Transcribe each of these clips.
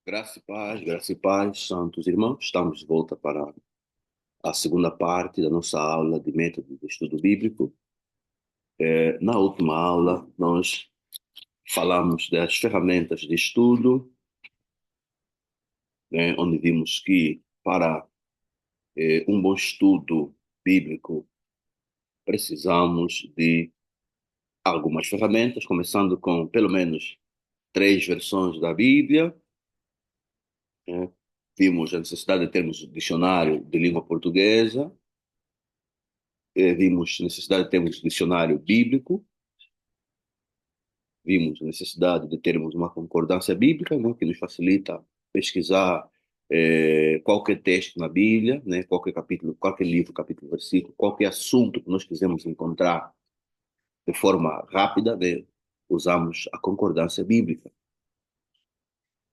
Graça e paz, santos irmãos. Estamos de volta para a segunda parte da nossa aula de método de estudo bíblico. Na última aula, nós falamos das ferramentas de estudo, né, onde vimos que para um bom estudo bíblico precisamos de algumas ferramentas, começando com pelo menos três versões da Bíblia, né. Vimos a necessidade de termos um dicionário de língua portuguesa. Vimos necessidade de termos dicionário bíblico, vimos a necessidade de termos uma concordância bíblica, né, que nos facilita pesquisar qualquer texto na Bíblia, né, qualquer capítulo, qualquer livro, capítulo, versículo, qualquer assunto que nós quisermos encontrar de forma rápida, né, usamos a concordância bíblica.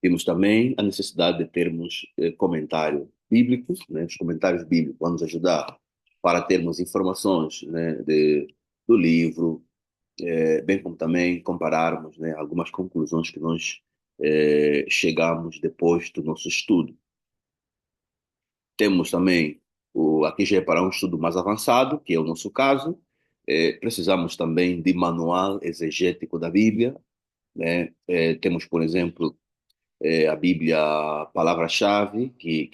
Temos também a necessidade de termos comentário bíblico, né, os comentários bíblicos vão nos ajudar para termos informações, né, do livro, bem como também compararmos, né, algumas conclusões que nós chegamos depois do nosso estudo. Temos também, aqui já é para um estudo mais avançado, que é o nosso caso, precisamos também de manual exegético da Bíblia, né? Temos, por exemplo, a Bíblia Palavra-Chave, que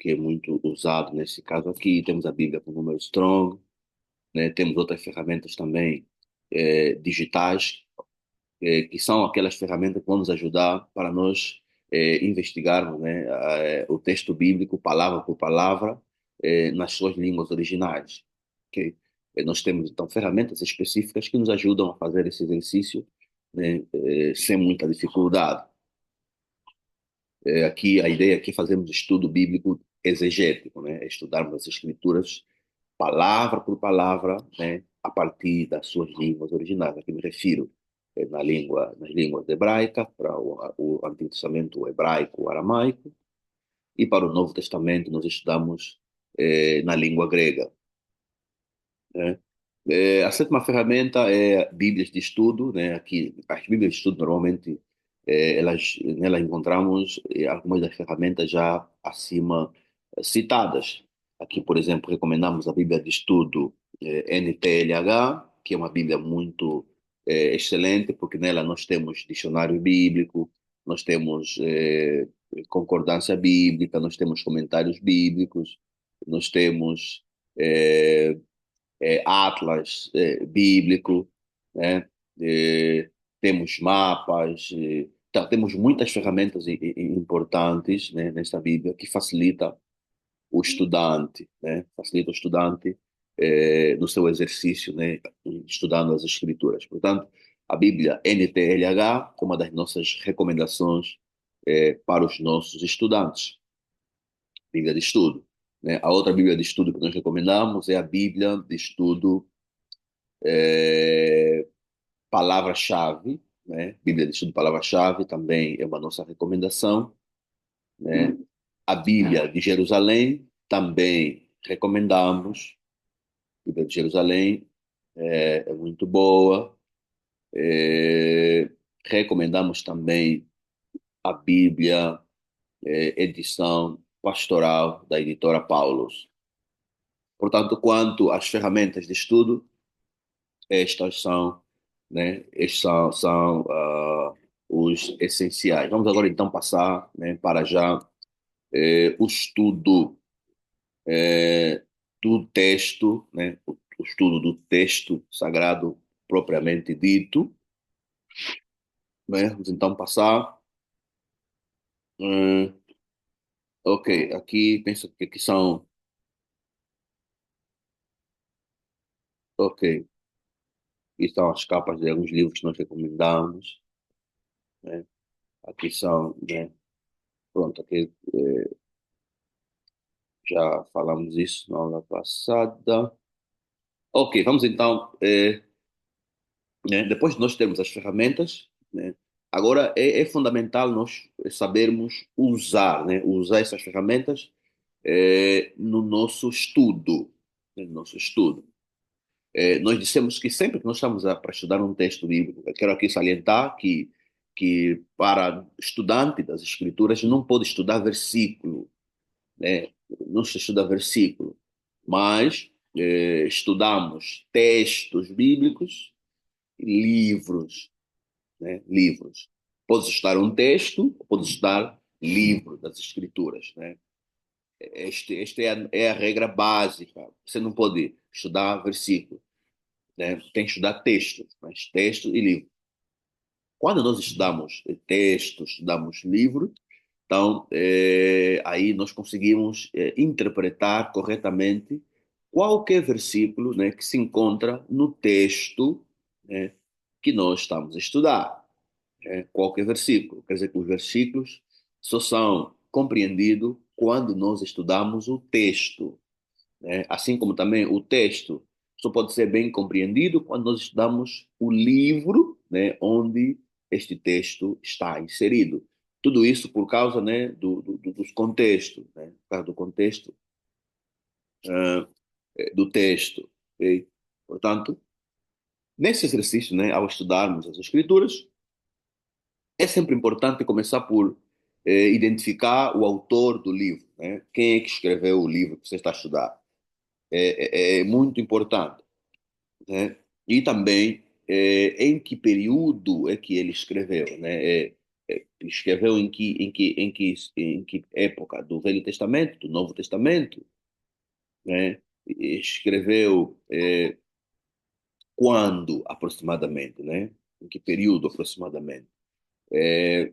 é muito usado nesse caso aqui, temos a Bíblia com número Strong, né? Temos outras ferramentas também digitais, que são aquelas ferramentas que vão nos ajudar para nós investigarmos, né, o texto bíblico, palavra por palavra, nas suas línguas originais. Ok? Nós temos, então, ferramentas específicas que nos ajudam a fazer esse exercício, né, sem muita dificuldade. Aqui, a ideia aqui é fazermos estudo bíblico exegético, né, é estudarmos as escrituras palavra por palavra, né, a partir das suas línguas originais. Aqui me refiro nas línguas hebraica, para o Antigo Testamento, o hebraico, o aramaico, e para o Novo Testamento nós estudamos na língua grega, né? A sétima ferramenta é Bíblias de estudo, né? Aqui, as Bíblias de estudo, normalmente, nelas encontramos algumas das ferramentas já acima citadas. Aqui, por exemplo, recomendamos a Bíblia de estudo NTLH, que é uma Bíblia muito excelente, porque nela nós temos dicionário bíblico, nós temos concordância bíblica, nós temos comentários bíblicos, nós temos eh, atlas bíblico, né? Eh, Temos mapas, então, temos muitas ferramentas importantes, né, nesta Bíblia que facilita o estudante, né? Facilita o estudante no seu exercício, né, estudando as Escrituras. Portanto, a Bíblia NTLH é uma das nossas recomendações para os nossos estudantes, Bíblia de estudo, né? A outra Bíblia de estudo que nós recomendamos é a Bíblia de estudo é, palavra-chave, né? Bíblia de estudo palavra-chave também é uma nossa recomendação, né? A Bíblia de Jerusalém também recomendamos. A Bíblia de Jerusalém é muito boa. É, recomendamos também a Bíblia edição pastoral da editora Paulus. Portanto, quanto às ferramentas de estudo, estas são, né, estes são os essenciais. Vamos agora então passar, né, para já o estudo do texto, né, o estudo do texto sagrado propriamente dito, né? Vamos então passar. hum, ok, aqui penso que aqui são, ok, aqui estão as capas de alguns livros que nós recomendamos, né? Aqui são, né, pronto, aqui já falamos isso na aula passada. Ok, vamos então, né, depois de nós termos as ferramentas, né, agora é fundamental nós sabermos usar, né, usar essas ferramentas no nosso estudo, né, no nosso estudo. Nós dissemos que sempre que nós estamos para estudar um texto bíblico, eu quero aqui salientar que que para estudante das Escrituras não pode estudar versículo, né? Não se estuda versículo, mas estudamos textos bíblicos e livros, né? Livros. Pode estudar um texto, pode estudar livro das Escrituras, né? Esta é a regra básica. Você não pode estudar versículo, né? Tem que estudar texto, mas texto e livro. Quando nós estudamos texto, estudamos livro, então aí nós conseguimos interpretar corretamente qualquer versículo, né, que se encontra no texto, né, que nós estamos a estudar. Qualquer versículo. Quer dizer que os versículos só são compreendidos quando nós estudamos o texto, né? Assim como também o texto só pode ser bem compreendido quando nós estudamos o livro, né, onde este texto está inserido. Tudo isso por causa, né, dos contextos, né, por causa do contexto ah, do texto. Ok? Portanto, nesse exercício, né, ao estudarmos as Escrituras, é sempre importante começar por identificar o autor do livro, né? Quem é que escreveu o livro que você está a estudar? É muito importante, né? E também em que período é que ele escreveu, né? Escreveu em que época do Velho Testamento, do Novo Testamento, né? Escreveu quando aproximadamente, né? Em que período aproximadamente?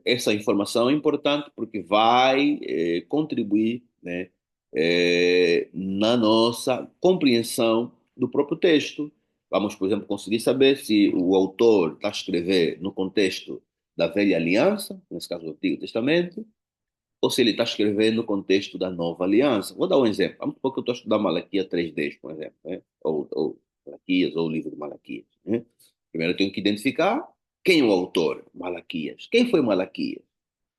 Essa informação é importante porque vai contribuir, né, na nossa compreensão do próprio texto. Vamos, por exemplo, conseguir saber se o autor está a escrever no contexto da Velha Aliança, nesse caso do Antigo Testamento, ou se ele está a escrever no contexto da Nova Aliança. Vou dar um exemplo. Vamos supor que eu estou a estudar Malaquias 3:10, por exemplo, né? Ou Malaquias, ou o livro de Malaquias, né? Primeiro eu tenho que identificar quem é o autor, Malaquias. Quem foi Malaquias?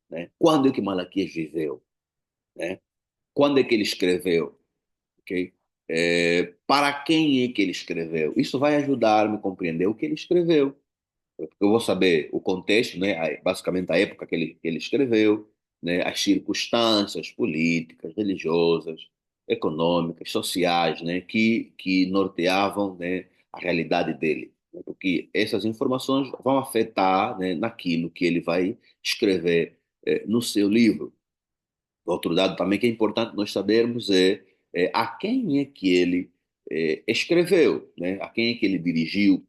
Né? Quando é que Malaquias viveu? Né? Quando é que ele escreveu? Okay? Para quem é que ele escreveu? Isso vai ajudar-me a compreender o que ele escreveu. Porque eu vou saber o contexto, né, basicamente a época que ele escreveu, né, as circunstâncias políticas, religiosas, econômicas, sociais, né, que norteavam, né, a realidade dele. Né, porque essas informações vão afetar, né, naquilo que ele vai escrever no seu livro. Outro dado também que é importante nós sabermos é a quem é que ele escreveu, né? A quem é que ele dirigiu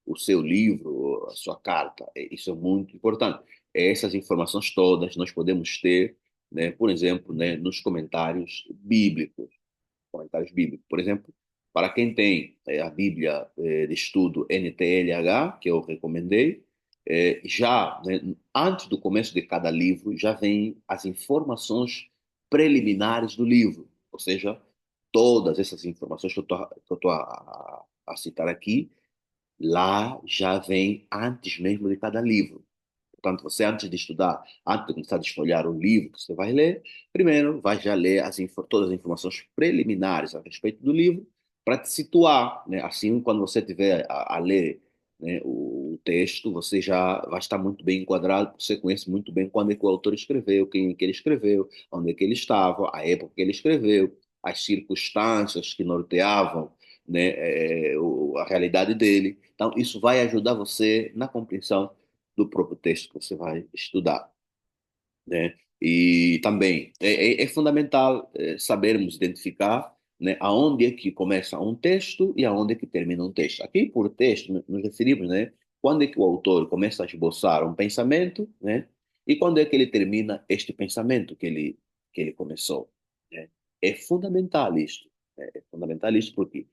o seu livro, a sua carta. Isso é muito importante. Essas informações todas nós podemos ter, né, por exemplo, né, nos comentários bíblicos. Comentários bíblicos. Por exemplo, para quem tem a Bíblia de estudo NTLH, que eu recomendei, já, né, antes do começo de cada livro, já vem as informações preliminares do livro. Ou seja, todas essas informações que eu estou a citar aqui, lá já vem antes mesmo de cada livro. Portanto, você antes de estudar, antes de começar a desfolhar o livro que você vai ler, primeiro vai já ler todas as informações preliminares a respeito do livro para te situar, né? Assim, quando você tiver a ler, né, o texto, você já vai estar muito bem enquadrado, você conhece muito bem quando é que o autor escreveu, quem é que ele escreveu, onde é que ele estava, a época que ele escreveu, as circunstâncias que norteavam, né, a realidade dele. Então, isso vai ajudar você na compreensão do próprio texto que você vai estudar, né? E também é fundamental sabermos identificar, né, aonde é que começa um texto e aonde é que termina um texto. Aqui, por texto, nos referimos, né, quando é que o autor começa a esboçar um pensamento, né, e quando é que ele termina este pensamento que ele começou, né? É fundamental isto. Né? É fundamental isto porque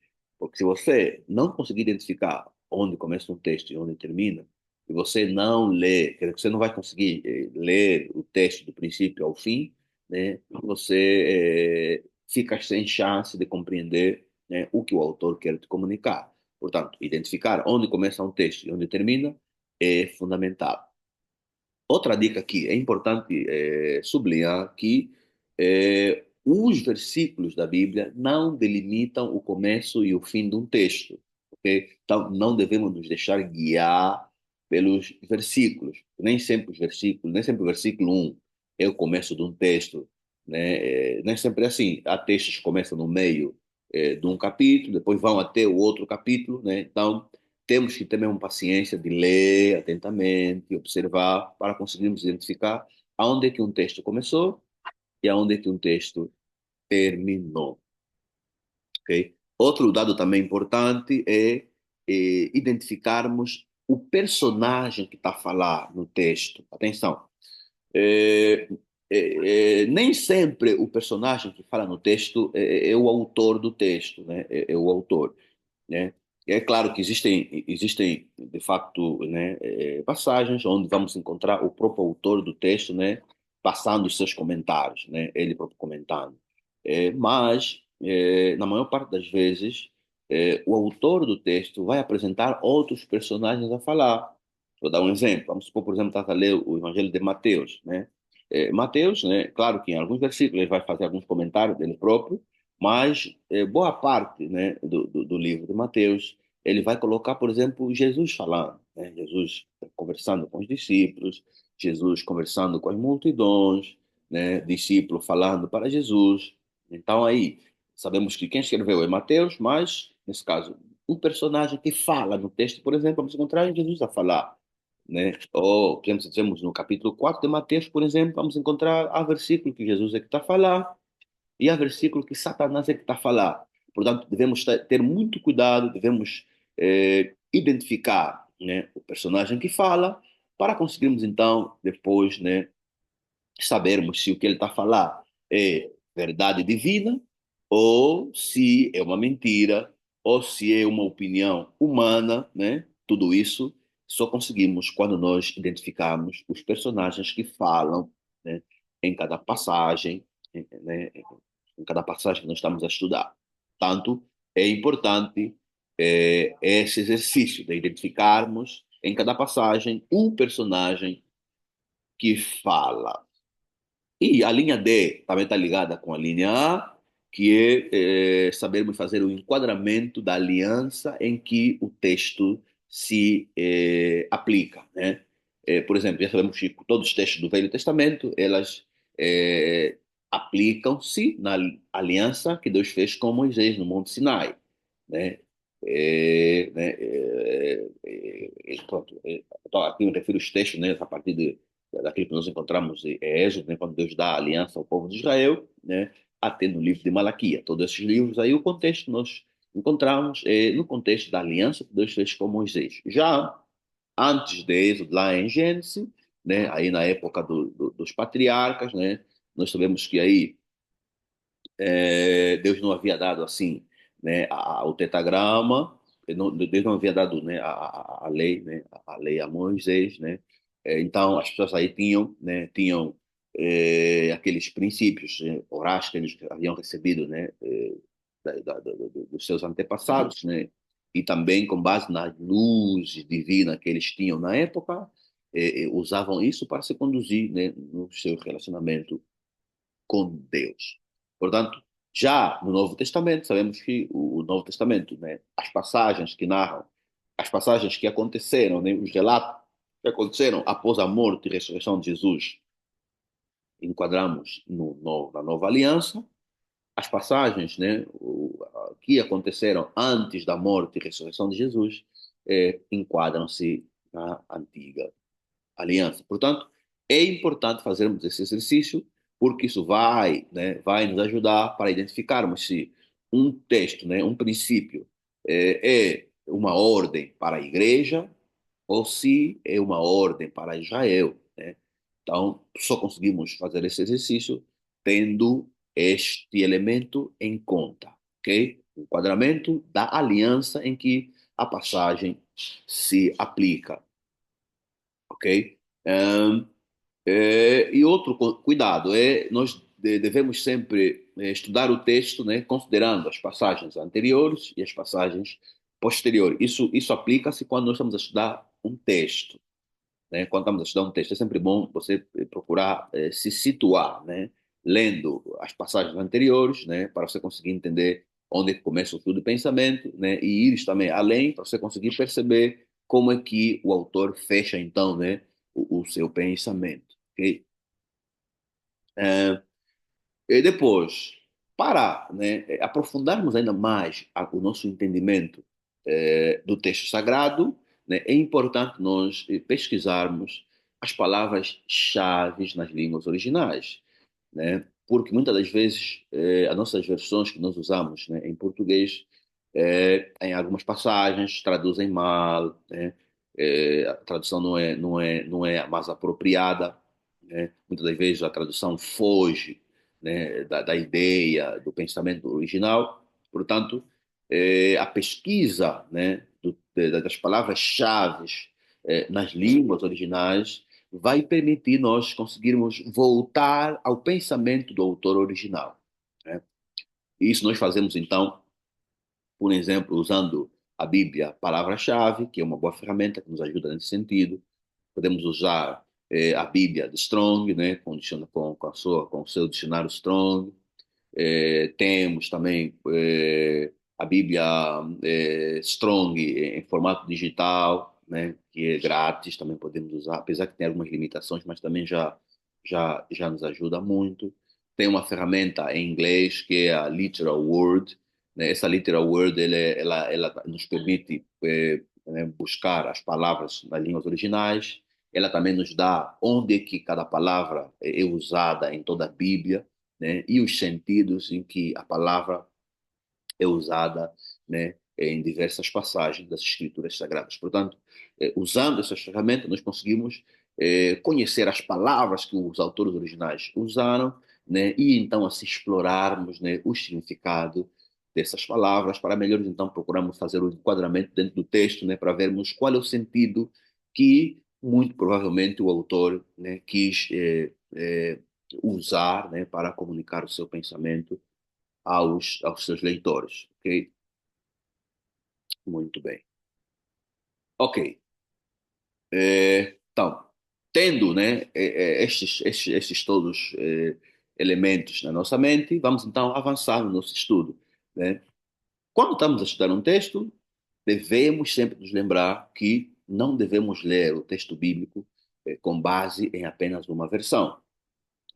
se você não conseguir identificar onde começa um texto e onde termina, e você não lê, quer dizer, você não vai conseguir ler o texto do princípio ao fim, né? Você fica sem chance de compreender, né, o que o autor quer te comunicar. Portanto, identificar onde começa um texto e onde termina é fundamental. Outra dica aqui, é importante sublinhar que os versículos da Bíblia não delimitam o começo e o fim de um texto, ok? Então, não devemos nos deixar guiar pelos versículos. Nem sempre o versículo um é o começo de um texto, né? Nem sempre é assim. Há textos que começam no meio de um capítulo, depois vão até o outro capítulo, né? Então, temos que ter mesmo paciência de ler atentamente, observar, para conseguirmos identificar aonde é que um texto começou e aonde é que um texto terminou. Ok? Outro dado também importante é identificarmos o personagem que está a falar no texto. Atenção, é, nem sempre o personagem que fala no texto é o autor do texto, né? É o autor, né? É claro que existem de facto, né, passagens onde vamos encontrar o próprio autor do texto, né, passando os seus comentários, né, ele próprio comentando. Mas, na maior parte das vezes, o autor do texto vai apresentar outros personagens a falar. Vou dar um exemplo. Vamos supor, por exemplo, está a ler o Evangelho de Mateus, né? Mateus, né, claro que em alguns versículos ele vai fazer alguns comentários dele próprio, mas boa parte, né, do livro de Mateus, ele vai colocar, por exemplo, Jesus falando, né? Jesus conversando com os discípulos, Jesus conversando com as multidões, né? Discípulo falando para Jesus. Então aí, sabemos que quem escreveu é Mateus, mas, nesse caso, um personagem que fala no texto, por exemplo, vamos encontrar Jesus a falar, né? Ou, por exemplo, se dizemos no capítulo 4 de Mateus, por exemplo, vamos encontrar a versículo que Jesus é que está a falar, e há versículo que Satanás é que está a falar. Portanto, devemos ter muito cuidado, devemos identificar, né, o personagem que fala, para conseguirmos então, depois, né, sabermos se o que ele está a falar é verdade divina, ou se é uma mentira, ou se é uma opinião humana, né? Tudo isso só conseguimos quando nós identificarmos os personagens que falam, né, em cada passagem, né, em cada passagem que nós estamos a estudar. Tanto é importante esse exercício de identificarmos em cada passagem um personagem que fala. E a linha D também está ligada com a linha A, que é sabermos fazer o enquadramento da aliança em que o texto se aplica, né? Por exemplo, já sabemos que todos os textos do Velho Testamento, elas aplicam-se na aliança que Deus fez com Moisés no Monte Sinai, né? Pronto, então, aqui eu me refiro aos textos, né, a partir daquilo que nós encontramos em Êxodo, né, quando Deus dá a aliança ao povo de Israel, né, até no livro de Malaquia. Todos esses livros aí, o contexto que nós encontramos é no contexto da aliança que Deus fez com Moisés. Já antes de Êxodo, lá em Gênesis, né, aí na época dos patriarcas, né, nós sabemos que aí Deus não havia dado assim, né, o tetagrama, Deus não havia dado, né, a lei, né, a lei a Moisés, né. Então as pessoas aí tinham aqueles princípios, orais que eles haviam recebido, né, dos seus antepassados, né, e também com base na luz divina que eles tinham na época, usavam isso para se conduzir, né, no seu relacionamento com Deus. Portanto, já no Novo Testamento, sabemos que o Novo Testamento, né, as passagens que narram, as passagens que aconteceram, né, os relatos que aconteceram após a morte e ressurreição de Jesus, enquadramos na Nova Aliança. As passagens, né, que aconteceram antes da morte e ressurreição de Jesus, enquadram-se na Antiga Aliança. Portanto, é importante fazermos esse exercício, porque isso vai nos ajudar para identificarmos se um texto, né, um princípio, é uma ordem para a igreja ou se é uma ordem para Israel, né? Então, só conseguimos fazer esse exercício tendo este elemento em conta, ok? O enquadramento da aliança em que a passagem se aplica, ok? Um, e outro cuidado é nós devemos sempre estudar o texto, né, considerando as passagens anteriores e as passagens posteriores. Isso aplica-se quando nós estamos a estudar um texto, né? Quando estamos a estudar um texto, é sempre bom você procurar se situar, né, lendo as passagens anteriores, né, para você conseguir entender onde começa o fio do pensamento, né, e ir também além para você conseguir perceber como é que o autor fecha, então, né, o seu pensamento. Ok? Eh, E depois, para, né, aprofundarmos ainda mais o nosso entendimento do texto sagrado, né, é importante nós pesquisarmos as palavras-chave nas línguas originais, né, porque muitas das vezes as nossas versões que nós usamos, né, em português, em algumas passagens traduzem mal, né, a tradução não é a mais apropriada, né, muitas das vezes a tradução foge, né, da ideia, do pensamento original. Portanto, a pesquisa, né, das palavras-chave nas línguas originais vai permitir nós conseguirmos voltar ao pensamento do autor original, né? E isso nós fazemos, então, por exemplo, usando a Bíblia, palavra-chave, que é uma boa ferramenta que nos ajuda nesse sentido. Podemos usar a Bíblia de Strong, né, com o seu dicionário Strong. Temos também a Bíblia Strong em formato digital, né, que é grátis, também podemos usar, apesar que tem algumas limitações, mas também já nos ajuda muito. Tem uma ferramenta em inglês que é a Literal Word, né? Essa Literal Word ela nos permite né, buscar as palavras nas línguas originais. Ela também nos dá onde é que cada palavra é usada em toda a Bíblia, né, e os sentidos em que a palavra é usada, né, em diversas passagens das Escrituras Sagradas. Portanto, usando essas ferramentas, nós conseguimos conhecer as palavras que os autores originais usaram, né, e então assim explorarmos, né, o significado dessas palavras para melhor então procurarmos fazer o enquadramento dentro do texto, né, para vermos qual é o sentido que muito provavelmente o autor, né, quis usar, né, para comunicar o seu pensamento aos seus leitores, ok? Muito bem. Ok. Então, tendo, né, estes todos elementos na nossa mente, vamos então avançar no nosso estudo, né? Quando estamos a estudar um texto, devemos sempre nos lembrar que não devemos ler o texto bíblico com base em apenas uma versão.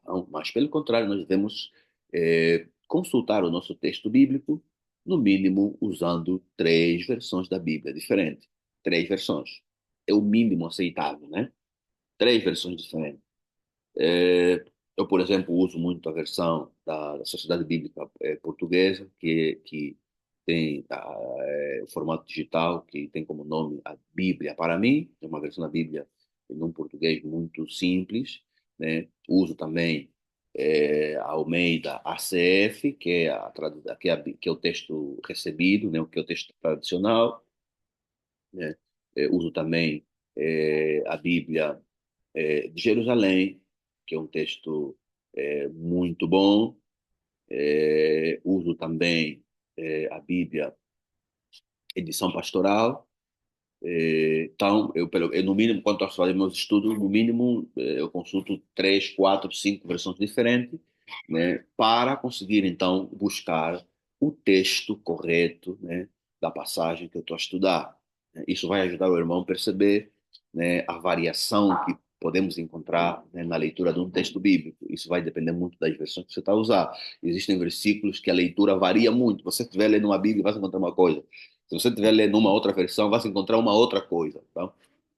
Não, mas, pelo contrário, nós devemos consultar o nosso texto bíblico, no mínimo usando três versões da Bíblia diferentes. Três versões. É o mínimo aceitável, né? Três versões diferentes. É, eu, por exemplo, uso muito a versão da Sociedade Bíblica Portuguesa, que tem o formato digital, que tem como nome a Bíblia para mim, é uma versão da Bíblia em um português muito simples, né? Uso também a Almeida ACF, que é, que é o texto recebido, né? Que é o texto tradicional, né? Uso também a Bíblia de Jerusalém, que é um texto muito bom. Uso também a Bíblia edição pastoral. Então, no mínimo, quando estou fazendo meus estudos, no mínimo, eu consulto três, quatro, cinco versões diferentes, né, para conseguir, então, buscar o texto correto, né, da passagem que eu estou a estudar. Isso vai ajudar o irmão a perceber, né, a variação que podemos encontrar, né, na leitura de um texto bíblico. Isso vai depender muito das versões que você está a usar. Existem versículos que a leitura varia muito. Você estiver lendo uma Bíblia, vai encontrar uma coisa. Se você estiver lendo uma outra versão, vai encontrar uma outra coisa. Tá?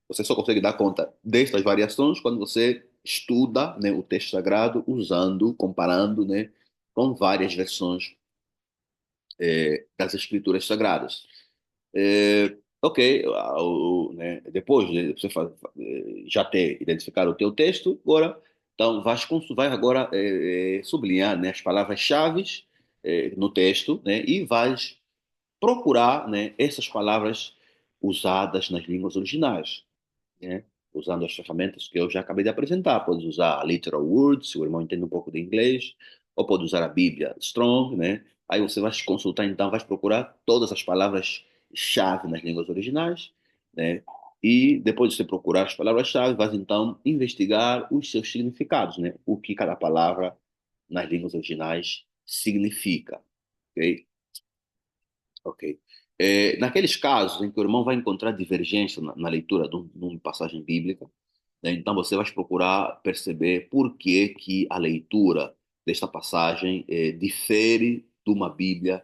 Você só consegue dar conta destas variações quando você estuda, né, o texto sagrado, usando, comparando, né, com várias versões das escrituras sagradas. Ok, né, depois de você já ter identificado o teu texto, agora, então vai agora sublinhar, né, as palavras-chave no texto, né, e vais procurar, né, essas palavras usadas nas línguas originais, né, usando as ferramentas que eu já acabei de apresentar. Pode usar a Literal Word, se o irmão entende um pouco de inglês, ou pode usar a Bíblia Strong, né? Aí você vai consultar, então, vai procurar todas as palavras-chave nas línguas originais, né? E depois de você procurar as palavras-chave, vai então investigar os seus significados, né? O que cada palavra nas línguas originais significa, ok? Ok. Naqueles casos em que o irmão vai encontrar divergência na leitura de uma passagem bíblica, né, então você vai procurar perceber por que que a leitura desta passagem difere de uma Bíblia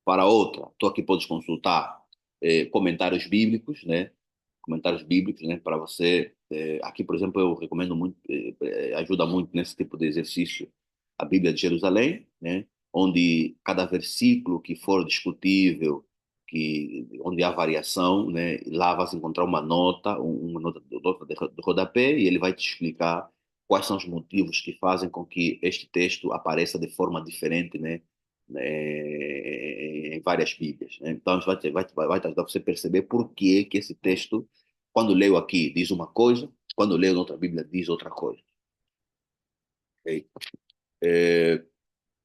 para outra. Tu aqui podes consultar comentários bíblicos, né? Comentários bíblicos, né? Para você. Aqui, por exemplo, eu recomendo muito, ajuda muito nesse tipo de exercício a Bíblia de Jerusalém, né? Onde cada versículo que for discutível, onde há variação, né? Lá vai encontrar uma nota, uma nota de rodapé, e ele vai te explicar quais são os motivos que fazem com que este texto apareça de forma diferente, né? Em várias Bíblias, né? Então, isso vai ajudar você a perceber por que esse texto, quando leio aqui, diz uma coisa, quando leio noutra Bíblia, diz outra coisa. Ok? É,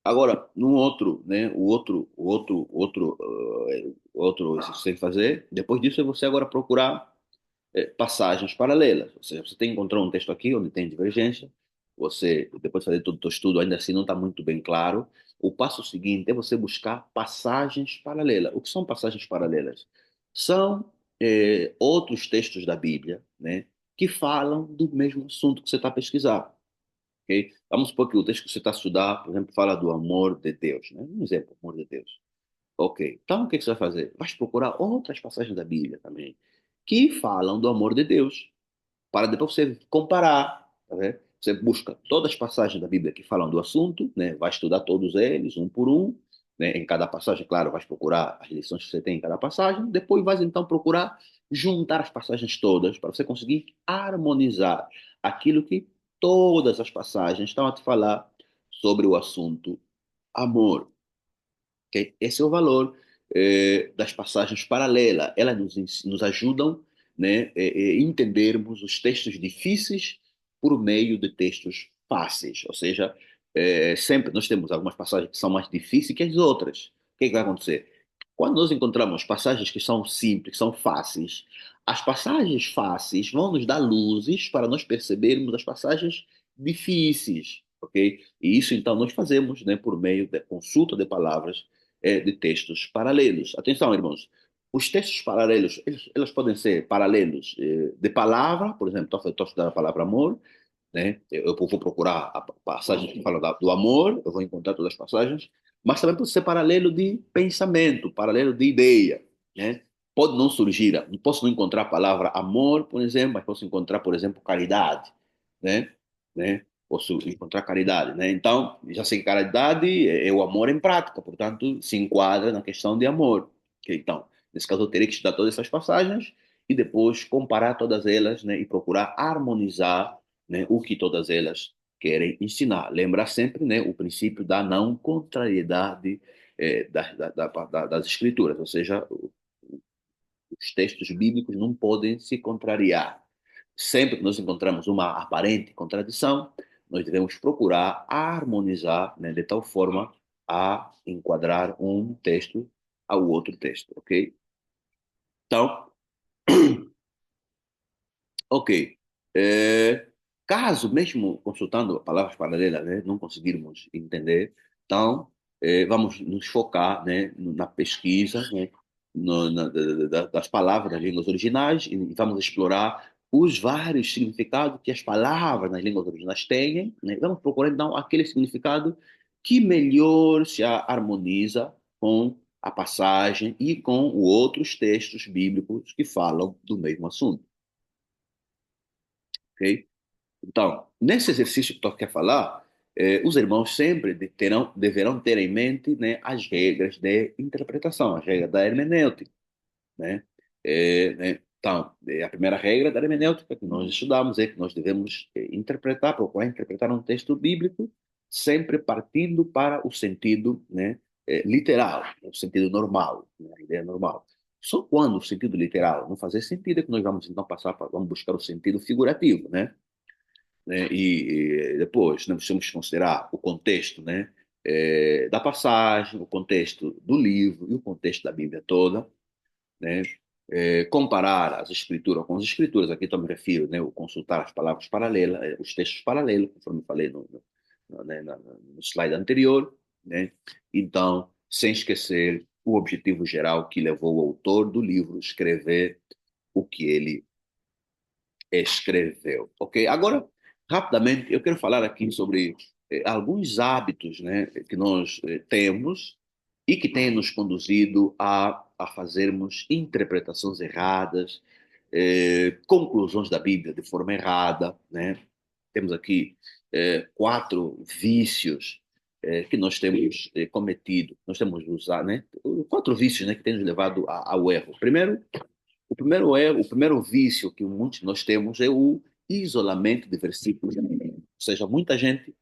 Agora, no outro, né, outro exercício que você tem que fazer, depois disso é você agora procurar passagens paralelas. Ou seja, você tem que encontrar um texto aqui onde tem divergência, você, depois de fazer todo o seu estudo, ainda assim não está muito bem claro. O passo seguinte é você buscar passagens paralelas. O que são passagens paralelas? São outros textos da Bíblia, né, que falam do mesmo assunto que você está pesquisando. Ok? Vamos supor que o texto que você está a estudar, por exemplo, fala do amor de Deus, né? Um exemplo, amor de Deus. Ok. Então, o que que você vai fazer? Vai procurar outras passagens da Bíblia também que falam do amor de Deus, para depois você comparar, tá vendo? Você busca todas as passagens da Bíblia que falam do assunto, né? Vai estudar todos eles, um por um, né? Em cada passagem, claro, vai procurar as lições que você tem em cada passagem, depois vai então procurar juntar as passagens todas para você conseguir harmonizar aquilo que todas as passagens estão a te falar sobre o assunto amor. Ok? Esse é o valor das passagens paralelas. Elas nos ajudam, né, entendermos os textos difíceis por meio de textos fáceis. Ou seja, sempre nós temos algumas passagens que são mais difíceis que as outras. O que que vai acontecer? Quando nós encontramos passagens que são simples, que são fáceis, as passagens fáceis vão nos dar luzes para nós percebermos as passagens difíceis, ok? E isso então nós fazemos, né, por meio da consulta de palavras de textos paralelos. Atenção, irmãos, os textos paralelos, eles podem ser paralelos de palavra, por exemplo, estou estudando a palavra amor, né? Eu vou procurar a passagem que fala do amor, eu vou encontrar todas as passagens, mas também pode ser paralelo de pensamento, paralelo de ideia, né? Pode não surgir, posso não encontrar a palavra amor, por exemplo, mas posso encontrar, por exemplo, caridade, né? Né? Posso encontrar caridade, né? Então, já sei que caridade é o amor em prática, portanto, se enquadra na questão de amor. Então, nesse caso, eu teria que estudar todas essas passagens e depois comparar todas elas, né, e procurar harmonizar, né, o que todas elas querem ensinar. Lembrar sempre, né, o princípio da não contrariedade das escrituras, ou seja, os textos bíblicos não podem se contrariar. Sempre que nós encontramos uma aparente contradição, nós devemos procurar harmonizar, né, de tal forma a enquadrar um texto ao outro texto, ok? Então, ok. É, caso, mesmo consultando palavras paralelas, né, não conseguirmos entender, então vamos nos focar, né, na pesquisa, né, das palavras das línguas originais e vamos explorar os vários significados que as palavras nas línguas originais têm, né? Vamos procurar, então, aquele significado que melhor se harmoniza com a passagem e com os outros textos bíblicos que falam do mesmo assunto. Ok? Então, nesse exercício que tu quer falar, os irmãos sempre deverão ter em mente, né, as regras de interpretação, as regras da hermenêutica, né? Então, a primeira regra da hermenêutica que nós estudamos é que nós devemos interpretar, procurar interpretar um texto bíblico sempre partindo para o sentido, né, literal, o sentido normal, né, a ideia normal. Só quando o sentido literal não fazer sentido é que nós vamos então vamos buscar o sentido figurativo, né? Né? E depois nós temos que considerar o contexto, né, da passagem, o contexto do livro e o contexto da Bíblia toda, né? Comparar as escrituras com as escrituras, aqui eu me refiro, né, o consultar as palavras paralelas, os textos paralelos, conforme eu falei no slide anterior, né? Então, sem esquecer o objetivo geral que levou o autor do livro a escrever o que ele escreveu, ok? Agora, rapidamente, eu quero falar aqui sobre alguns hábitos, né, que nós temos e que têm nos conduzido a fazermos interpretações erradas, conclusões da Bíblia de forma errada, né? Temos aqui quatro vícios que nós temos cometido, nós temos usado, né? Quatro vícios, né, que têm nos levado ao erro. Primeiro, o primeiro erro, o primeiro vício que muitos de nós temos é o isolamento de versículos. Ou seja, muita gente,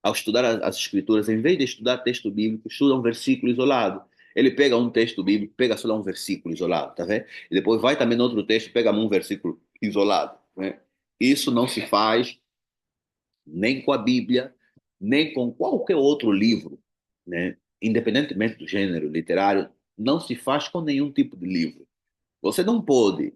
ao estudar as escrituras, em vez de estudar texto bíblico, estuda um versículo isolado. Ele pega um texto bíblico, pega só lá um versículo isolado, tá vendo? E depois vai também no outro texto, pega um versículo isolado, né? Isso não se faz nem com a Bíblia, nem com qualquer outro livro, né? Independentemente do gênero literário, não se faz com nenhum tipo de livro. Você não pode,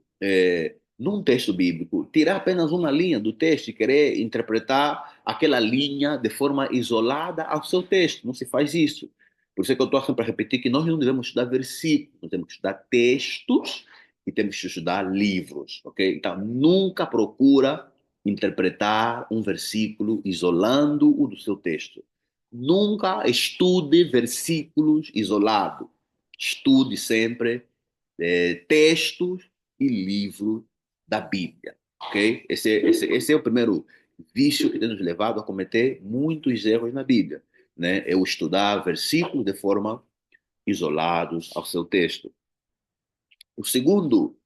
num texto bíblico, tirar apenas uma linha do texto e querer interpretar aquela linha de forma isolada ao seu texto. Não se faz isso. Por isso é que eu estou sempre a repetir que nós não devemos estudar versículos, nós temos que estudar textos e temos que estudar livros, ok? Então, nunca procura interpretar um versículo isolando-o do seu texto. Nunca estude versículos isolados. Estude sempre textos e livros da Bíblia, ok? Esse é o primeiro vício que tem nos levado a cometer muitos erros na Bíblia, né? É o estudar versículos de forma isolados ao seu texto. O segundo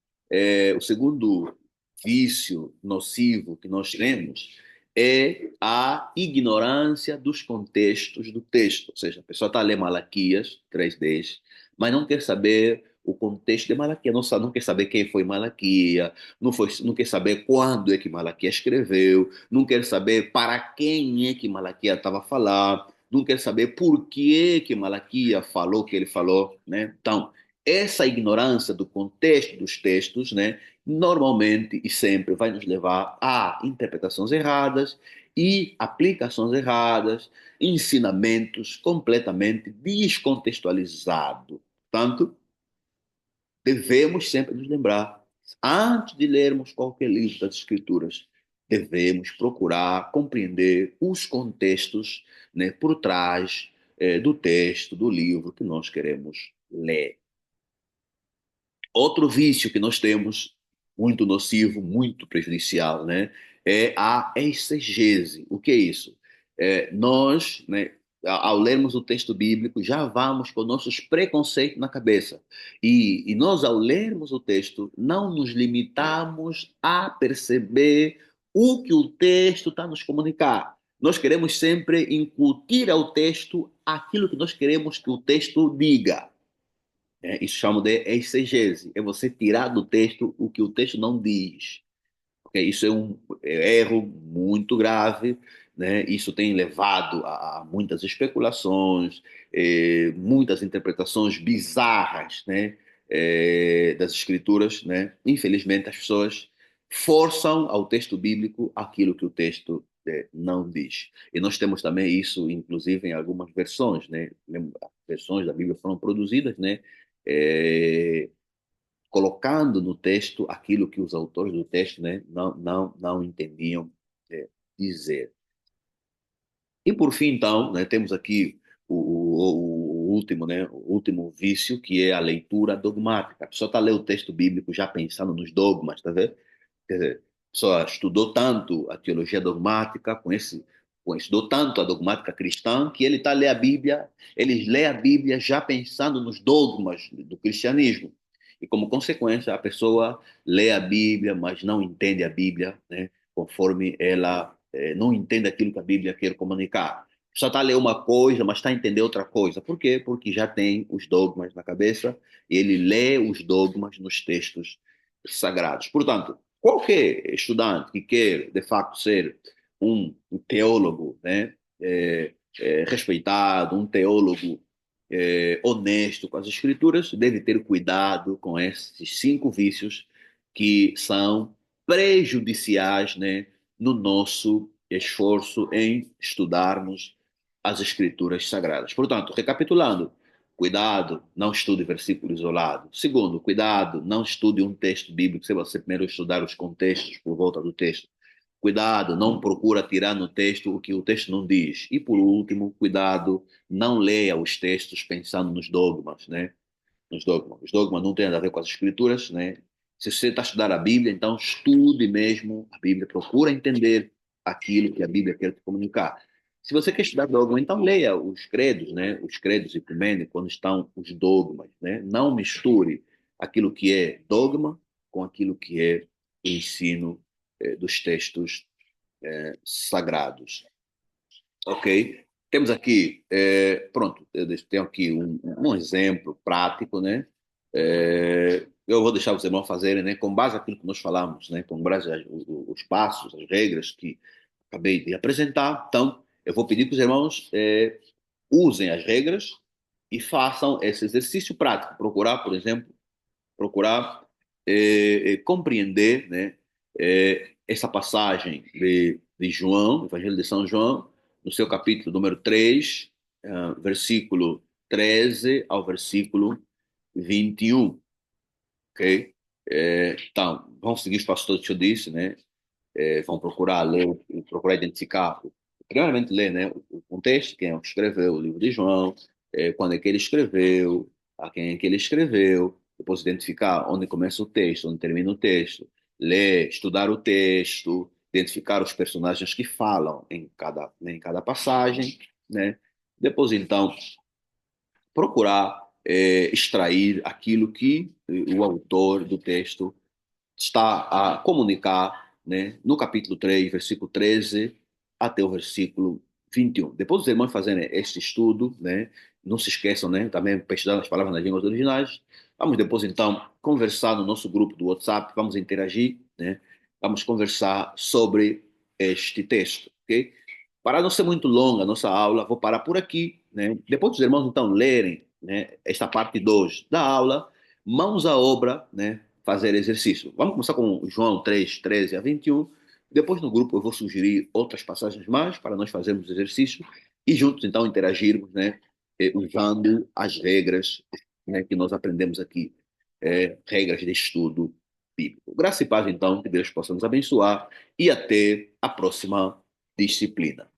vício nocivo que nós temos é a ignorância dos contextos do texto. Ou seja, a pessoa está a ler Malaquias 3:10, mas não quer saber o contexto de Malaquias, não quer saber quem foi Malaquias, não quer saber quando é que Malaquias escreveu, não quer saber para quem é que Malaquias estava a falar, não quer saber por que Malaquias falou o que ele falou, né? Então, essa ignorância do contexto dos textos, né, normalmente e sempre vai nos levar a interpretações erradas e aplicações erradas, ensinamentos completamente descontextualizados. Portanto, devemos sempre nos lembrar, antes de lermos qualquer livro das Escrituras, devemos procurar compreender os contextos, né, por trás do texto, do livro que nós queremos ler. Outro vício que nós temos, muito nocivo, muito prejudicial, né, é a exegese. O que é isso? Nós, né, ao lermos o texto bíblico, já vamos com nossos preconceitos na cabeça. E nós, ao lermos o texto, não nos limitamos a perceber o que o texto está nos comunicar. Nós queremos sempre incutir ao texto aquilo que nós queremos que o texto diga. Isso chama de exegese. É você tirar do texto o que o texto não diz. Okay? Isso é um erro muito grave, né? Isso tem levado a muitas especulações, muitas interpretações bizarras, né? Das escrituras, né? Infelizmente, as pessoas forçam ao texto bíblico aquilo que o texto não diz. E nós temos também isso, inclusive, em algumas versões, né? Versões da Bíblia foram produzidas, né? É, colocando no texto aquilo que os autores do texto, né, não entendiam dizer. E por fim, então, né, temos aqui o último, né, o último vício, que é a leitura dogmática. A pessoa está lendo o texto bíblico já pensando nos dogmas, tá vendo? Quer dizer, a pessoa estudou tanto a teologia dogmática, estudou tanto a dogmática cristã, que ele está a ler a Bíblia, ele lê a Bíblia já pensando nos dogmas do cristianismo. E como consequência, a pessoa lê a Bíblia, mas não entende a Bíblia, né, conforme ela não entende aquilo que a Bíblia quer comunicar. Só está a ler uma coisa, mas está a entender outra coisa. Por quê? Porque já tem os dogmas na cabeça e ele lê os dogmas nos textos sagrados. Portanto, qualquer estudante que quer, de facto, ser um teólogo, né, respeitado, um teólogo honesto com as escrituras, deve ter cuidado com esses cinco vícios que são prejudiciais, né, no nosso esforço em estudarmos as escrituras sagradas. Portanto, recapitulando, cuidado, não estude versículo isolado. Segundo, cuidado, não estude um texto bíblico sem você primeiro estudar os contextos por volta do texto. Cuidado, não procura tirar no texto o que o texto não diz. E por último, cuidado, não leia os textos pensando nos dogmas, né? Nos dogmas. Os dogmas não têm nada a ver com as escrituras, né? Se você está a estudar a Bíblia, então estude mesmo a Bíblia, procura entender aquilo que a Bíblia quer te comunicar. Se você quer estudar dogma, então leia os credos, né? Os credos ecumênicos, quando estão os dogmas, né? Não misture aquilo que é dogma com aquilo que é o ensino dos textos sagrados. Ok? Temos aqui, pronto, eu tenho aqui um exemplo prático, né? Eu vou deixar os irmãos fazerem, né? Com base naquilo que nós falamos, né? Com base os passos, as regras que acabei de apresentar. Então, eu vou pedir que os irmãos usem as regras e façam esse exercício prático. Procurar, por exemplo, procurar compreender, né, essa passagem de João, Evangelho de São João, no seu capítulo número 3, versículo 13 ao versículo 21, ok? Então, vamos seguir os passos todos que eu disse, né? Vão procurar ler, procurar identificar, primeiramente ler, né, o contexto, quem é que escreveu o livro de João, quando é que ele escreveu, a quem é que ele escreveu, depois identificar onde começa o texto, onde termina o texto, ler, estudar o texto, identificar os personagens que falam em cada passagem, né? Depois, então, procurar extrair aquilo que o autor do texto está a comunicar, né, no capítulo 3, versículo 13 até o versículo 21. Depois dos irmãos fazerem este estudo, né, não se esqueçam, né, também pesquisar as palavras nas línguas originais. Vamos depois, então, conversar no nosso grupo do WhatsApp, vamos interagir, né, vamos conversar sobre este texto, ok? Para não ser muito longa a nossa aula, vou parar por aqui, né? Depois dos irmãos, então, lerem, né, esta parte 2 da aula, mãos à obra, né, fazer exercício. Vamos começar com João 3, 13 a 21. Depois no grupo eu vou sugerir outras passagens mais para nós fazermos exercício e juntos então interagirmos, né, usando as regras, né, que nós aprendemos aqui, regras de estudo bíblico. Graça e paz então, que Deus possa nos abençoar e até a próxima disciplina.